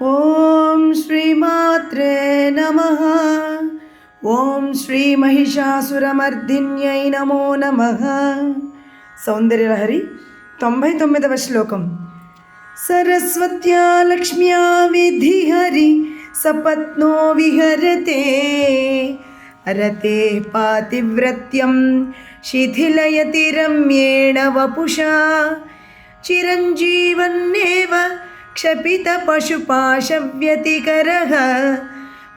ఓం శ్రీమాత్రే నమః. ఓం శ్రీ మహిషాసురమర్దిన్యై నమో నమః. సౌందర్యలహరి 99వ శ్లోకం. సరస్వత్యా లక్ష్మ్యా విధిహరి సపత్నో విహరతే రతే పాతివ్రత్యం శిథిలయతి రమ్యేణ వపుషా చిరంజీవన్నేవ క్షపిత పశుపాశవ్యతికరః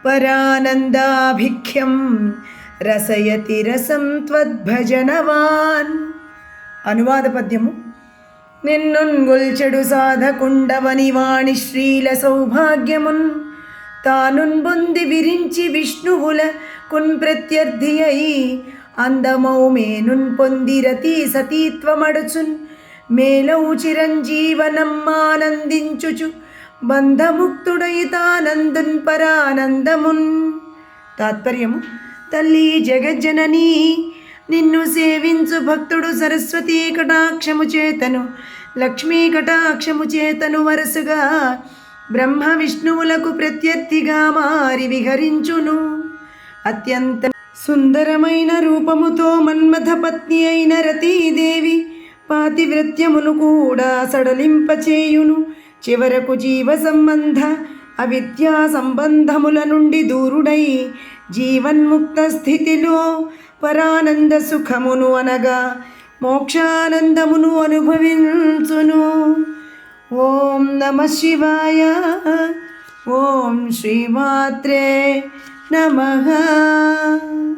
పరానందాభిఖ్యం రసయతి రసం త్వద్భజనవాన్. అనువాద పద్యము. నిన్నున్గొల్చెడు సాధకుండవని వాణి శ్రీల సౌభాగ్యమున్ తానున్ బొంది విరించి విష్ణువుల కున్ ప్రత్యర్థి అయి అందమౌ మేనున్ పొందిరతి సతీత్వమడుచున్ మేలౌ చిరంజీవనమ్మానందించుచు బంధముక్తుడైతానందున్ పరానందమున్. తాత్పర్యము. తల్లి జగజ్జనని, నిన్ను సేవించు భక్తుడు సరస్వతీ కటాక్షము చేతను లక్ష్మీ కటాక్షము చేతను వరుసగా బ్రహ్మ విష్ణువులకు ప్రత్యర్థిగా మారి విహరించును. అత్యంత సుందరమైన రూపముతో మన్మథ పత్ని అయిన రతీదేవి పాతివ్రత్యమును కూడా సడలింపచేయును. చివరకు జీవ సంబంధ అవిద్యా సంబంధముల నుండి దూరుడై జీవన్ముక్త స్థితిలో పరానంద సుఖమును అనగా మోక్షానందమును అనుభవించును. ఓం నమః శివాయ. ఓం శ్రీమాత్రే నమః.